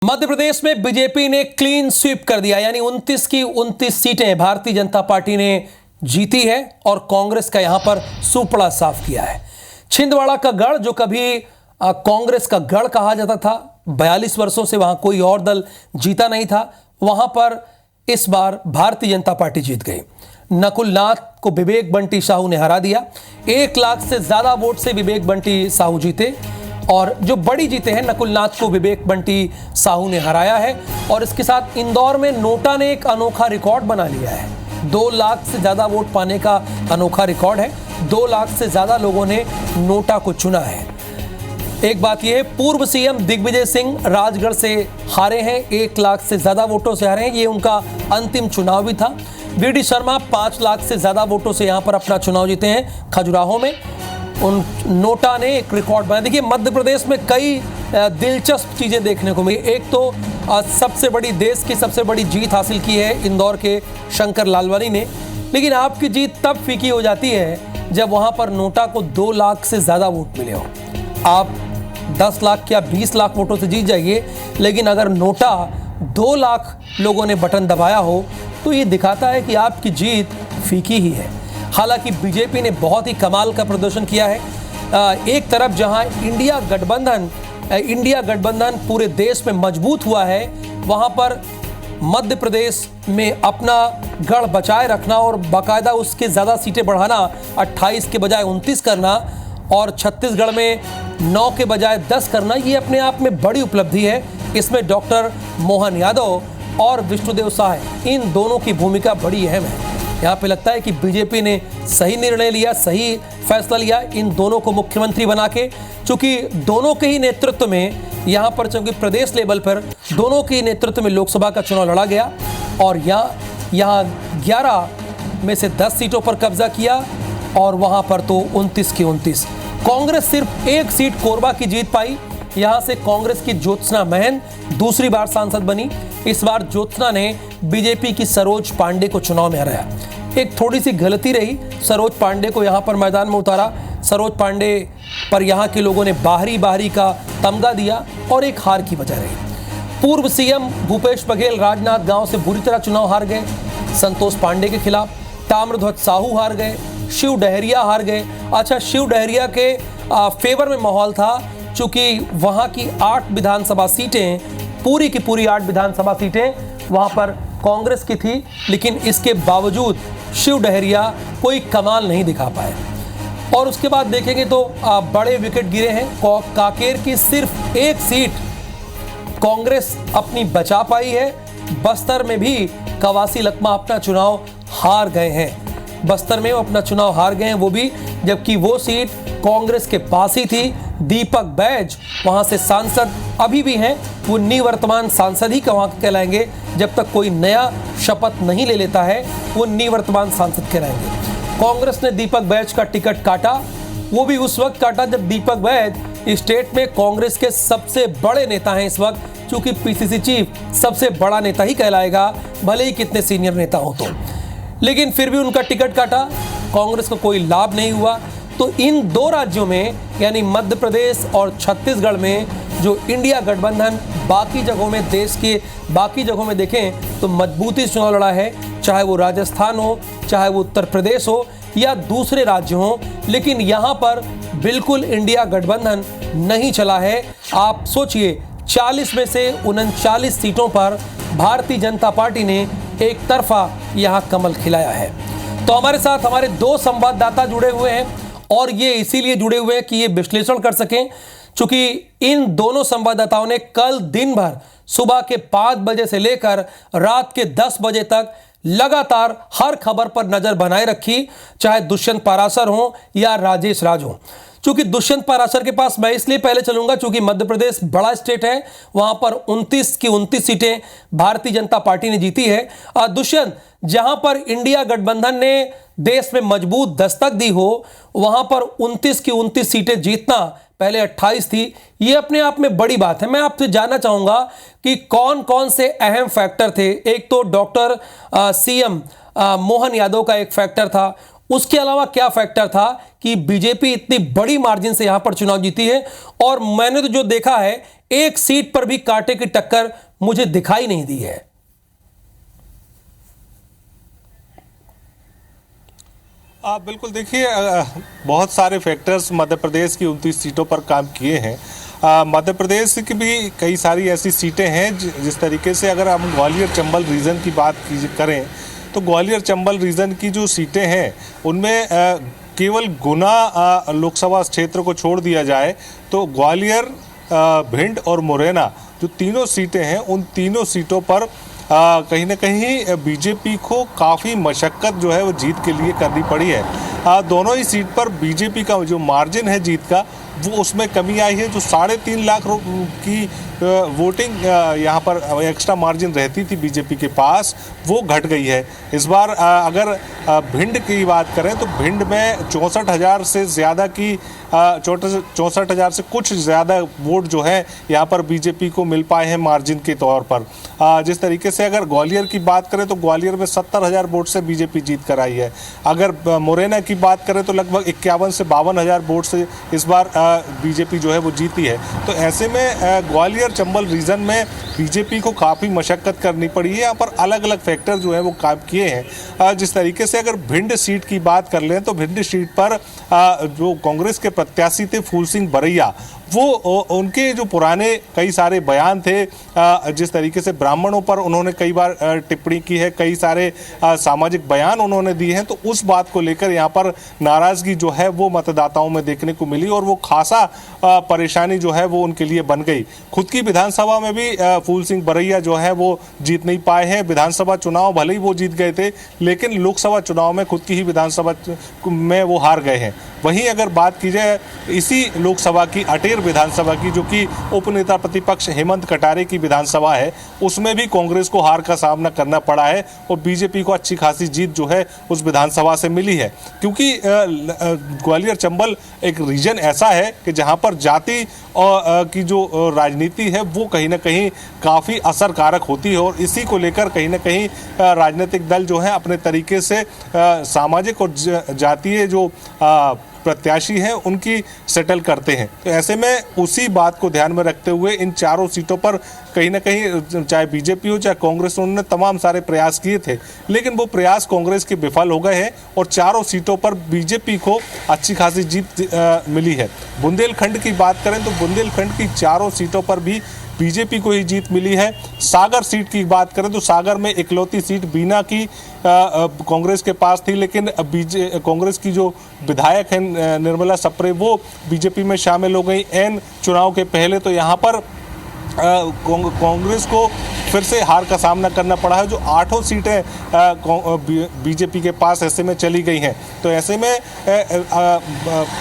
मध्य प्रदेश में बीजेपी ने clean sweep कर दिया, यानी 29 की 29 सीटें भारतीय जनता पार्टी ने जीती है और कांग्रेस का यहां पर सुपड़ा साफ किया है। छिंदवाड़ा का गढ़, जो कभी कांग्रेस का गढ़ कहा जाता था, 42 वर्षों से वहां कोई और दल जीता नहीं था, वहां पर इस बार भारतीय जनता पार्टी जीत गई। नकुल नाथ को विवेक बंटी साहू ने हरा दिया। 1 लाख से ज्यादा वोट से विवेक बंटी साहू जीते और जो बड़ी जीते हैं नकुल नाथ को विवेक बंटी साहू ने हराया है। और इसके साथ इंदौर में नोटा ने एक अनोखा रिकॉर्ड बना लिया है। 2 लाख से ज्यादा वोट पाने का अनोखा रिकॉर्ड है। 2 लाख से ज्यादा लोगों ने नोटा को चुना है। एक बात यह है, पूर्व सीएम दिग्विजय सिंह राजगढ़ से हारे हैं, 1 लाख से ज्यादा वोटों से हारे हैं। ये उनका अंतिम चुनाव भी था। वीडी शर्मा 5 लाख से ज्यादा वोटों से यहां पर अपना चुनाव जीते हैं खजुराहो में। उन नोटा ने एक रिकॉर्ड बनाया। देखिए, मध्य प्रदेश में कई दिलचस्प चीज़ें देखने को मिली। एक तो सबसे बड़ी, देश की सबसे बड़ी जीत हासिल की है इंदौर के शंकर लालवानी ने, लेकिन आपकी जीत तब फीकी हो जाती है जब वहां पर नोटा को 2 लाख से ज़्यादा वोट मिले हो। आप 10 लाख या 20 लाख वोटों से जीत जाइए, लेकिन अगर नोटा 2 लाख लोगों ने बटन दबाया हो तो ये दिखाता है कि आपकी जीत फीकी ही है। हालांकि बीजेपी ने बहुत ही कमाल का प्रदर्शन किया है। एक तरफ जहां इंडिया गठबंधन पूरे देश में मजबूत हुआ है, वहां पर मध्य प्रदेश में अपना गढ़ बचाए रखना और बाकायदा उसके ज़्यादा सीटें बढ़ाना, 28 के बजाय 29 करना और छत्तीसगढ़ में 9 के बजाय 10 करना, ये अपने आप में बड़ी उपलब्धि है। इसमें डॉक्टर मोहन यादव और विष्णुदेव साय, इन दोनों की भूमिका बड़ी अहम है। यहाँ पे लगता है कि बीजेपी ने सही निर्णय लिया, सही फैसला लिया इन दोनों को मुख्यमंत्री बना के, चूंकि दोनों के ही नेतृत्व में यहाँ पर, चूंकि प्रदेश लेवल पर दोनों के ही नेतृत्व में लोकसभा का चुनाव लड़ा गया और यहाँ 11 में से 10 सीटों पर कब्जा किया और वहाँ पर तो 29 की 29। कांग्रेस सिर्फ 1 सीट कोरबा की जीत पाई। यहाँ से कांग्रेस की ज्योत्सना महन दूसरी बार सांसद बनी। इस बार ज्योत्सना ने बीजेपी की सरोज पांडे को चुनाव में हराया। एक थोड़ी सी गलती रही, सरोज पांडे को यहाँ पर मैदान में उतारा। सरोज पांडे पर यहाँ के लोगों ने बाहरी का तमगा दिया और एक हार की वजह रही। पूर्व सीएम भूपेश बघेल राजनाथ गांव से बुरी तरह चुनाव हार गए संतोष पांडे के खिलाफ। ताम्रध्वज साहू हार गए, शिव डहरिया हार गए। अच्छा, शिव डहरिया के फेवर में माहौल था, चूंकि वहाँ की 8 विधानसभा सीटें, पूरी की पूरी 8 विधानसभा सीटें वहाँ पर कांग्रेस की थी, लेकिन इसके बावजूद शिव डहरिया कोई कमाल नहीं दिखा पाए। और उसके बाद देखेंगे तो बड़े विकेट गिरे हैं। कांकेर की सिर्फ 1 सीट कांग्रेस अपनी बचा पाई है। बस्तर में भी कवासी लखमा अपना चुनाव हार गए हैं। बस्तर में वो अपना चुनाव हार गए हैं, वो भी जबकि वो सीट कांग्रेस के पास ही थी। दीपक बैज वहां से सांसद अभी भी हैं, वो निवर्तमान सांसद ही वहां कहलाएंगे। जब तक कोई नया शपथ नहीं ले लेता है, वो निवर्तमान सांसद कहलाएंगे। कांग्रेस ने दीपक बैज का टिकट काटा, वो भी उस वक्त काटा जब दीपक बैज स्टेट में कांग्रेस के सबसे बड़े नेता हैं इस वक्त, चूंकि पीसीसी चीफ सबसे बड़ा नेता ही कहलाएगा, भले ही कितने सीनियर नेता हो तो। लेकिन फिर भी उनका टिकट काटा, कांग्रेस को कोई लाभ नहीं हुआ। तो इन 2 राज्यों में, यानी मध्य प्रदेश और छत्तीसगढ़ में, जो इंडिया गठबंधन बाकी जगहों में, देश के बाकी जगहों में देखें तो मजबूती से चुनाव लड़ा है, चाहे वो राजस्थान हो, चाहे वो उत्तर प्रदेश हो या दूसरे राज्य हों, लेकिन यहाँ पर बिल्कुल इंडिया गठबंधन नहीं चला है। आप सोचिए, 40 में से 39 सीटों पर भारतीय जनता पार्टी ने एक तरफा यहाँ कमल खिलाया है। तो हमारे साथ हमारे 2 संवाददाता जुड़े हुए हैं और ये इसीलिए जुड़े हुए हैं कि ये विश्लेषण कर सकें, चूंकि इन दोनों संवाददाताओं ने कल दिन भर सुबह के 5 बजे से लेकर रात के 10 बजे तक लगातार हर खबर पर नजर बनाए रखी, चाहे दुष्यंत पाराशर हो या राजेश राज हो। चूंकि दुष्यंत पाराशर के पास मैं इसलिए पहले चलूंगा, चूंकि मध्य प्रदेश बड़ा स्टेट है, वहां पर 29 की 29 सीटें भारतीय जनता पार्टी ने जीती है। दुष्यंत, जहां पर इंडिया गठबंधन ने देश में मजबूत दस्तक दी हो, वहां पर 29 की 29 सीटें जीतना, पहले 28 थी, ये अपने आप में बड़ी बात है। मैं आपसे जानना चाहूंगा कि कौन कौन से अहम फैक्टर थे। एक तो डॉक्टर सीएम मोहन यादव का एक फैक्टर था, उसके अलावा क्या फैक्टर था कि बीजेपी इतनी बड़ी मार्जिन से यहां पर चुनाव जीती है? और मैंने तो जो देखा है, एक सीट पर भी कांटे की टक्कर मुझे दिखाई नहीं दी है। आप बिल्कुल देखिए, बहुत सारे फैक्टर्स मध्य प्रदेश की 29 सीटों पर काम किए हैं। मध्य प्रदेश की भी कई सारी ऐसी सीटें हैं जिस तरीके से अगर हम ग्वालियर चंबल रीजन की बात करें तो ग्वालियर चंबल रीजन की जो सीटें हैं उनमें केवल गुना लोकसभा क्षेत्र को छोड़ दिया जाए तो ग्वालियर, भिंड और मुरैना जो तीनों सीटें हैं उन तीनों सीटों पर कहीं ना कहीं बीजेपी को काफ़ी मशक्क़त जो है वो जीत के लिए करनी पड़ी है। दोनों ही सीट पर बीजेपी का जो मार्जिन है जीत का वो उसमें कमी आई है। जो 3.5 लाख की वोटिंग यहाँ पर एक्स्ट्रा मार्जिन रहती थी बीजेपी के पास, वो घट गई है। इस बार अगर भिंड की बात करें तो भिंड में 64,000 से ज़्यादा की 64,000 से कुछ ज़्यादा वोट जो है यहाँ पर बीजेपी को मिल पाए हैं मार्जिन के तौर पर। जिस तरीके से अगर ग्वालियर की बात करें तो ग्वालियर में 70,000 वोट से बीजेपी जीत कर आई है। अगर मुरैना की बात करें तो लगभग 51 से 52,000 वोट से इस बार बीजेपी जो है वो जीती है। तो ऐसे में ग्वालियर चंबल रीजन में बीजेपी को काफ़ी मशक्क़त करनी पड़ी है। यहाँ पर अलग अलग फैक्टर जो है वो काम किए हैं। जिस तरीके से अगर भिंड सीट की बात कर लें तो भिंड सीट पर जो कांग्रेस के प्रत्याशी थे फूल सिंह बरैया, वो उनके जो पुराने कई सारे बयान थे, जिस तरीके से ब्राह्मणों पर उन्होंने कई बार टिप्पणी की है, कई सारे सामाजिक बयान उन्होंने दिए हैं, तो उस बात को लेकर यहाँ पर नाराज़गी जो है वो मतदाताओं में देखने को मिली और वो खासा परेशानी जो है वो उनके लिए बन गई। खुद की विधानसभा में भी फूल सिंह बरैया जो है वो जीत नहीं पाए हैं। विधानसभा चुनाव भले ही वो जीत गए थे लेकिन लोकसभा चुनाव में खुद की ही विधानसभा में वो हार गए हैं। वहीं अगर बात की जाए इसी लोकसभा की अटेर विधानसभा की, जो कि उपनेता प्रतिपक्ष हेमंत कटारे की विधानसभा है, उसमें भी कांग्रेस को हार का सामना करना पड़ा है और बीजेपी को अच्छी खासी जीत जो है उस विधानसभा से मिली है। क्योंकि ग्वालियर चंबल एक रीजन ऐसा है कि जहां पर जाति की जो राजनीति है वो कहीं ना कहीं काफ़ी असरकारक होती है और इसी को लेकर कहीं ना कहीं राजनीतिक दल जो है अपने तरीके से सामाजिक और जातीय जो प्रत्याशी हैं उनकी सेटल करते हैं। तो ऐसे में उसी बात को ध्यान में रखते हुए इन चारों सीटों पर कहीं ना कहीं चाहे बीजेपी हो चाहे कांग्रेस, उन्होंने तमाम सारे प्रयास किए थे लेकिन वो प्रयास कांग्रेस के विफल हो गए हैं और चारों सीटों पर बीजेपी को अच्छी खासी जीत मिली है। बुंदेलखंड की बात करें तो बुंदेलखंड की चारों सीटों पर भी बीजेपी को ही जीत मिली है। सागर सीट की बात करें तो सागर में इकलौती सीट बीना की कांग्रेस के पास थी, लेकिन कांग्रेस की जो विधायक है निर्मला सप्रे वो बीजेपी में शामिल हो गई एन चुनाव के पहले। तो यहाँ पर कांग्रेस को फिर से हार का सामना करना पड़ा है। जो 8 सीटें बीजेपी के पास ऐसे में चली गई हैं। तो ऐसे में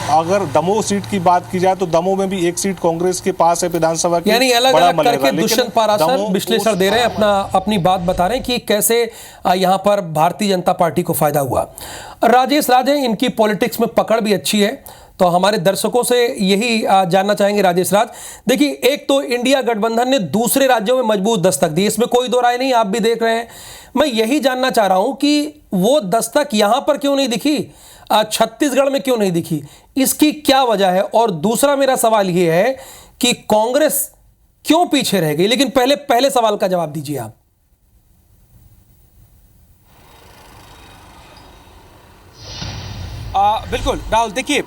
अगर दमोह सीट की बात की जाए तो दमोह में भी 1 सीट कांग्रेस के पास है विधानसभा की। यानी अलग अलग करके दुष्यंत पाराशर विश्लेषण दे रहे हैं, अपनी बात बता रहे हैं कि कैसे यहाँ पर भारतीय जनता पार्टी को फायदा हुआ। राजेश राज हैं, इनकी पॉलिटिक्स में पकड़ भी अच्छी है, तो हमारे दर्शकों से यही जानना चाहेंगे राजेश राज। देखिए, एक तो इंडिया गठबंधन ने दूसरे राज्यों में मजबूत दस्तक दी, इसमें कोई दो राय नहीं, आप भी देख रहे हैं। मैं यही जानना चाह रहा हूं कि वो दस्तक यहां पर क्यों नहीं दिखी, छत्तीसगढ़ में क्यों नहीं दिखी, इसकी क्या वजह है? और दूसरा मेरा सवाल यह है कि कांग्रेस क्यों पीछे रह गई? लेकिन पहले सवाल का जवाब दीजिए आप। बिल्कुल राहुल, देखिए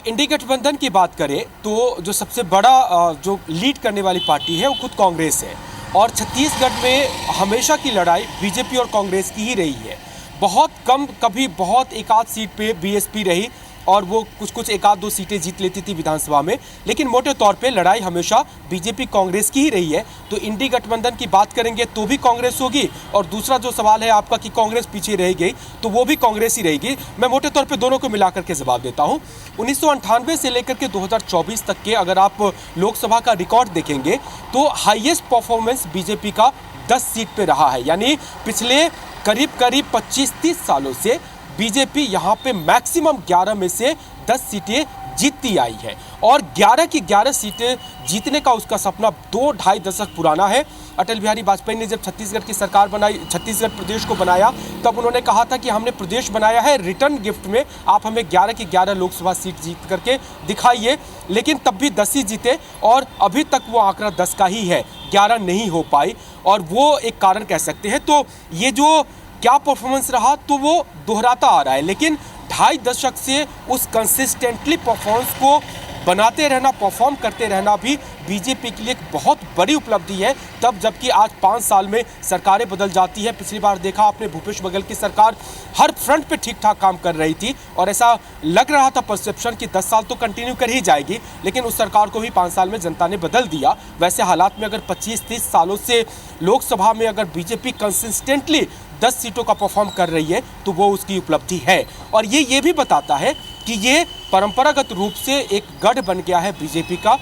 इंडी गठबंधन की बात करें तो जो सबसे बड़ा जो लीड करने वाली पार्टी है वो खुद कांग्रेस है और छत्तीसगढ़ में हमेशा की लड़ाई बीजेपी और कांग्रेस की ही रही है। बहुत कम, कभी बहुत एक आध सीट पे बीएसपी रही और वो कुछ एक आध 2 सीटें जीत लेती थी विधानसभा में, लेकिन मोटे तौर पे लड़ाई हमेशा बीजेपी कांग्रेस की ही रही है। तो इंडी गठबंधन की बात करेंगे तो भी कांग्रेस होगी और दूसरा जो सवाल है आपका कि कांग्रेस पीछे रह गई तो वो भी कांग्रेस ही रहेगी। मैं मोटे तौर पे दोनों को मिलाकर के जवाब देता हूँ। 1998 से लेकर के 2024 तक के अगर आप लोकसभा का रिकॉर्ड देखेंगे तो हाईएस्ट परफॉर्मेंस बीजेपी का 10 सीट पे रहा है। यानी पिछले करीब 25-30 सालों से बीजेपी यहाँ पे मैक्सिमम 11 में से 10 सीटें जीतती आई है और 11 की 11 सीटें जीतने का उसका सपना 2-2.5 दशक पुराना है। अटल बिहारी वाजपेयी ने जब छत्तीसगढ़ की सरकार बनाई, छत्तीसगढ़ प्रदेश को बनाया, तब उन्होंने कहा था कि हमने प्रदेश बनाया है, रिटर्न गिफ्ट में आप हमें 11 की 11 लोकसभा सीट जीत करके दिखाइए। लेकिन तब भी 10 ही जीते और अभी तक वो आंकड़ा 10 का ही है, 11 नहीं हो पाई और वो एक कारण कह सकते हैं। तो ये जो क्या परफॉर्मेंस रहा तो वो दोहराता आ रहा है, लेकिन 2.5 दशक से उस कंसिस्टेंटली परफॉर्मेंस को बनाते रहना, परफॉर्म करते रहना भी बीजेपी के लिए एक बहुत बड़ी उपलब्धि है। तब जबकि आज 5 साल में सरकारें बदल जाती है। पिछली बार देखा आपने भूपेश बघेल की सरकार हर फ्रंट पे ठीक ठाक काम कर रही थी और ऐसा लग रहा था परसेप्शन कि 10 साल तो कंटिन्यू कर ही जाएगी, लेकिन उस सरकार को भी 5 साल में जनता ने बदल दिया। वैसे हालात में अगर 25-30 सालों से लोकसभा में अगर बीजेपी कंसिस्टेंटली 10 सीटों का परफॉर्म कर रही है तो वो उसकी उपलब्धि है। और ये भी बताता है कि ये परंपरागत रूप से एक गढ़ बन गया है बीजेपी का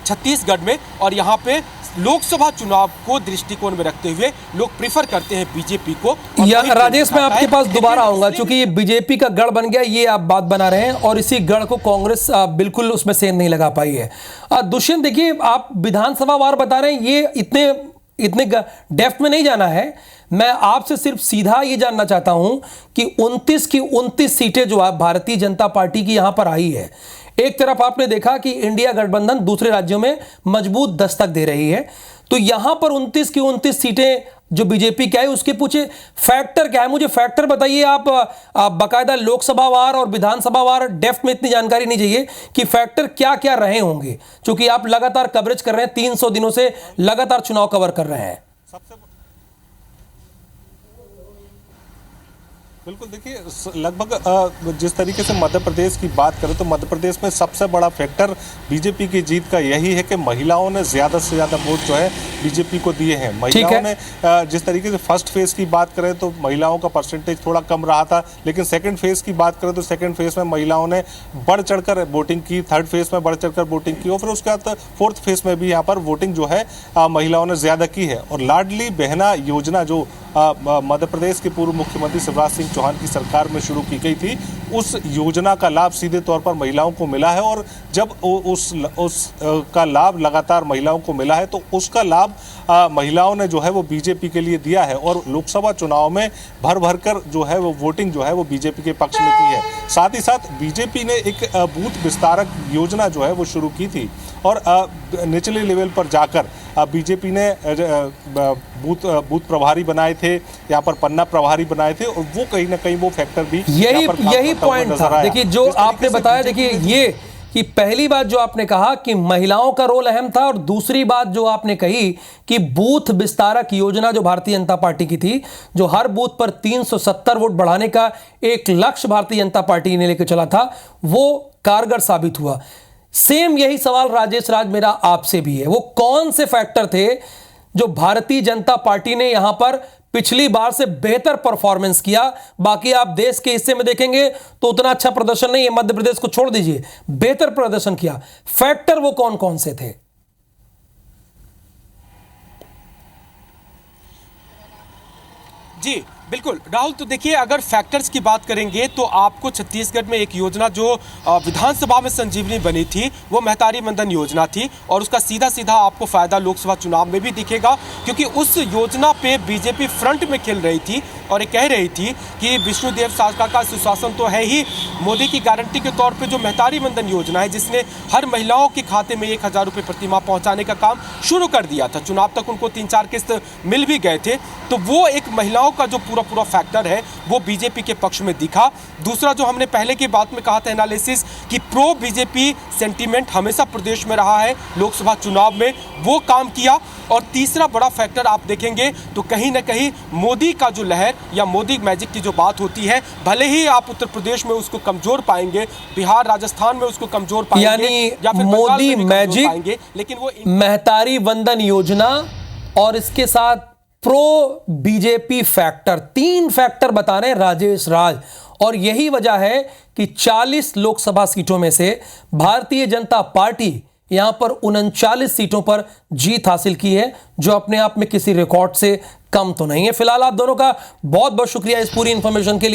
छत्तीसगढ़ में और यहाँ पे लोकसभा चुनाव को दृष्टिकोण में रखते हुए लोग प्रीफर करते हैं बीजेपी को। राजेश, मैं आपके पास दोबारा आऊंगा क्योंकि ये बीजेपी का गढ़ बन गया, ये आप बात बना रहे हैं और इसी गढ़ को कांग्रेस बिल्कुल उसमें सेंध नहीं लगा पाई है। दुष्यंत, देखिए आप विधानसभा वार बता रहे हैं, ये इतने डेप्थ में नहीं जाना है। मैं आपसे सिर्फ सीधा ये जानना चाहता हूं कि 29 की 29 सीटें जो है भारतीय जनता पार्टी की यहां पर आई है। एक तरफ आपने देखा कि इंडिया गठबंधन दूसरे राज्यों में मजबूत दस्तक दे रही है, तो यहां पर 29 की 29 सीटें जो बीजेपी क्या है उसके पूछे फैक्टर क्या है, मुझे फैक्टर बताइए आप बाकायदा लोकसभा वार और विधानसभा वार डेप्थ में इतनी जानकारी नहीं चाहिए कि फैक्टर क्या क्या रहे होंगे, क्योंकि आप लगातार कवरेज कर रहे हैं, 300 दिनों से लगातार चुनाव कवर कर रहे हैं। बिल्कुल, देखिए लगभग जिस तरीके से मध्य प्रदेश की बात करें तो मध्य प्रदेश में सबसे बड़ा फैक्टर बीजेपी की जीत का यही है कि महिलाओं ने ज़्यादा से ज़्यादा वोट जो है बीजेपी को दिए हैं। महिलाओं ने जिस तरीके से फर्स्ट फेज की बात करें तो महिलाओं का परसेंटेज थोड़ा कम रहा था, लेकिन सेकंड फेज की बात करें तो सेकंड फेज में महिलाओं ने बढ़ चढ़कर वोटिंग की, थर्ड फेज में बढ़ चढ़कर वोटिंग की और फिर उसके बाद फोर्थ फेज में भी यहाँ पर वोटिंग जो है महिलाओं ने ज़्यादा की है। और लाडली बहना योजना जो मध्य प्रदेश के पूर्व मुख्यमंत्री शिवराज सिंह चौहान की सरकार में शुरू की गई थी, उस योजना का लाभ सीधे तौर पर महिलाओं को मिला है और जब उस का लाभ लगातार महिलाओं को मिला है तो उसका लाभ महिलाओं ने जो है वो बीजेपी के लिए दिया है और लोकसभा चुनाव में भर भर कर जो है वो वोटिंग जो है वो बीजेपी के पक्ष में की है। साथ ही साथ बीजेपी ने एक बूथ विस्तारक योजना जो है वो शुरू की थी और निचले लेवल पर जाकर बीजेपी ने बूथ प्रभारी बनाए थे, यहाँ पर पन्ना प्रभारी बनाए थे और वो कहीं ना कहीं वो फैक्टर भी यही पॉइंट था। देखिए जो आपने बताया, देखिए ये कि पहली बात जो आपने कहा कि महिलाओं का रोल अहम था और दूसरी बात जो आपने कही कि बूथ विस्तारक योजना जो भारतीय जनता पार्टी की थी, जो हर बूथ पर 370 वोट बढ़ाने का एक लक्ष्य भारतीय जनता पार्टी ने लेकर चला था, वो कारगर साबित हुआ। सेम यही सवाल राजेश राज मेरा आपसे भी है, वो कौन से फैक्टर थे जो भारतीय जनता पार्टी ने यहां पर पिछली बार से बेहतर परफॉर्मेंस किया? बाकी आप देश के हिस्से में देखेंगे तो उतना अच्छा प्रदर्शन नहीं है, मध्य प्रदेश को छोड़ दीजिए, बेहतर प्रदर्शन किया। फैक्टर वो कौन कौन से थे? जी बिल्कुल राहुल, तो देखिए अगर फैक्टर्स की बात करेंगे तो आपको छत्तीसगढ़ में एक योजना जो विधानसभा में संजीवनी बनी थी वो महतारी वंदन योजना थी और उसका सीधा सीधा आपको फायदा लोकसभा चुनाव में भी दिखेगा, क्योंकि उस योजना पे बीजेपी फ्रंट में खेल रही थी और ये कह रही थी कि विष्णुदेव सागर का सुशासन तो है ही, मोदी की गारंटी के तौर पे जो महतारी वंदन योजना है जिसने हर महिलाओं के खाते में 1000 रुपये प्रति माह पहुँचाने का काम शुरू कर दिया था, चुनाव तक उनको 3-4 किस्त मिल भी गए थे, तो वो एक महिलाओं का जो पूरा फैक्टर है वो बीजेपी के पक्ष में दिखा। दूसरा जो हमने पहले की बात में कहा था एनालिसिस कि प्रो बीजेपी सेंटीमेंट हमेशा प्रदेश में रहा है, लोकसभा चुनाव में वो काम किया। और तीसरा बड़ा फैक्टर आप देखेंगे तो कहीं ना कहीं मोदी का जो लहर या मोदी मैजिक की जो बात होती है, भले ही आप उत्तर प्रदेश में उसको कमजोर पाएंगे, बिहार राजस्थान में उसको कमजोर पाएंगे, यानी या फिर मोदी मैजिक पाएंगे, लेकिन वो महतारी वंदन योजना और इसके साथ प्रो बीजेपी फैक्टर, 3 फैक्टर बता रहे हैं राजेश राज। और यही वजह है कि 40 लोकसभा सीटों में से भारतीय जनता पार्टी यहां पर 39 सीटों पर जीत हासिल की है, जो अपने आप में किसी रिकॉर्ड से कम तो नहीं है। फिलहाल आप दोनों का बहुत बहुत शुक्रिया इस पूरी इंफॉर्मेशन के लिए।